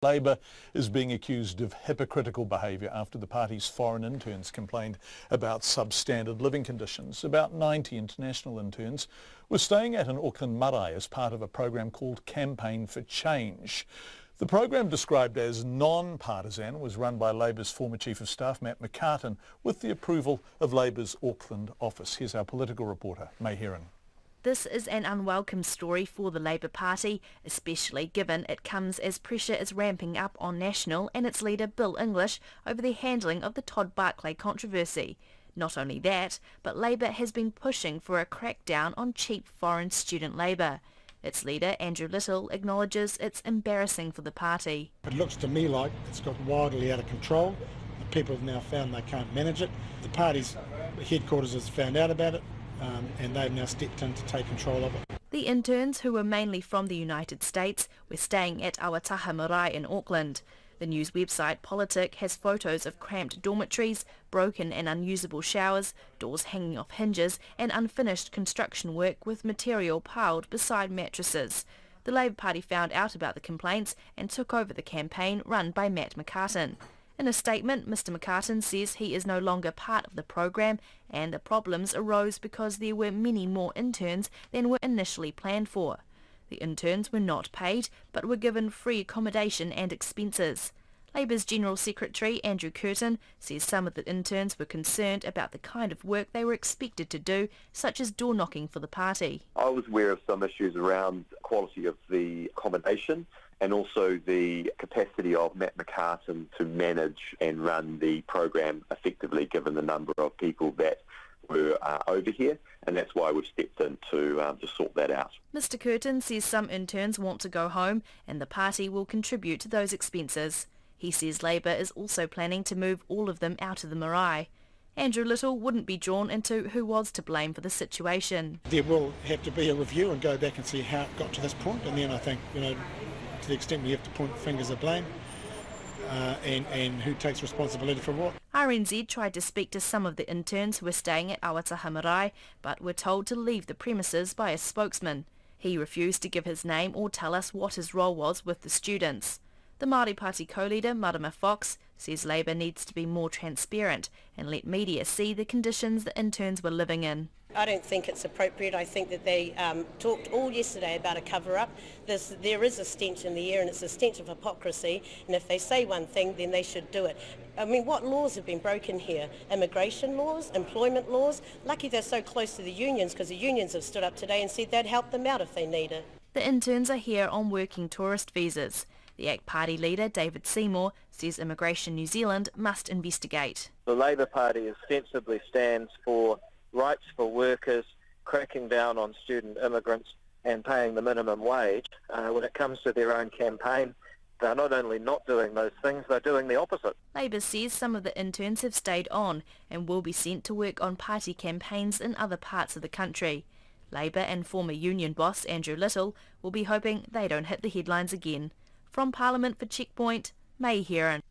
Labor is being accused of hypocritical behaviour after the party's foreign interns complained about substandard living conditions. About 90 international interns were staying at an Auckland marae as part of a program called Campaign for Change. The program, described as non-partisan, was run by Labor's former Chief of Staff, Matt McCartin, with the approval of Labor's Auckland office. Here's our political reporter, May Heron. This is an unwelcome story for the Labour Party, especially given it comes as pressure is ramping up on National and its leader Bill English over the handling of the Todd Barclay controversy. Not only that, but Labour has been pushing for a crackdown on cheap foreign student labour. Its leader, Andrew Little, acknowledges it's embarrassing for the party. It looks to me like it's got wildly out of control. The people have now found they can't manage it. The party's headquarters has found out about it, and they've now stepped in to take control of it. The interns, who were mainly from the United States, were staying at Awataha Marae in Auckland. The news website Politic has photos of cramped dormitories, broken and unusable showers, doors hanging off hinges and unfinished construction work with material piled beside mattresses. The Labour Party found out about the complaints and took over the campaign run by Matt McCartin. In a statement, Mr McCartin says he is no longer part of the program and the problems arose because there were many more interns than were initially planned for. The interns were not paid, but were given free accommodation and expenses. Labour's General Secretary, Andrew Curtin, says some of the interns were concerned about the kind of work they were expected to do, such as door knocking for the party. I was aware of some issues around quality of the accommodation and also the capacity of Matt McCartin to manage and run the program effectively, given the number of people that were over here, and that's why we've stepped in to sort that out. Mr Curtin says some interns want to go home and the party will contribute to those expenses. He says Labour is also planning to move all of them out of the marae. Andrew Little wouldn't be drawn into who was to blame for the situation. There will have to be a review and go back and see how it got to this point, and then I think, to the extent we have to point fingers of blame, and who takes responsibility for what. RNZ tried to speak to some of the interns who were staying at Awataha Marae, but were told to leave the premises by a spokesman. He refused to give his name or tell us what his role was with the students. The Māori Party co-leader, Marama Fox, says Labour needs to be more transparent and let media see the conditions the interns were living in. I don't think it's appropriate. I think that they talked all yesterday about a cover-up. There is a stench in the air, and it's a stench of hypocrisy, and if they say one thing, then they should do it. I mean, what laws have been broken here? Immigration laws, employment laws? Lucky they're so close to the unions, because the unions have stood up today and said they'd help them out if they need it. The interns are here on working tourist visas. The ACT Party leader, David Seymour, says Immigration New Zealand must investigate. The Labour Party ostensibly stands for rights for workers, cracking down on student immigrants and paying the minimum wage. When it comes to their own campaign, they're not only not doing those things, they're doing the opposite. Labour says some of the interns have stayed on and will be sent to work on party campaigns in other parts of the country. Labour and former union boss Andrew Little will be hoping they don't hit the headlines again. From Parliament for Checkpoint, May Heron.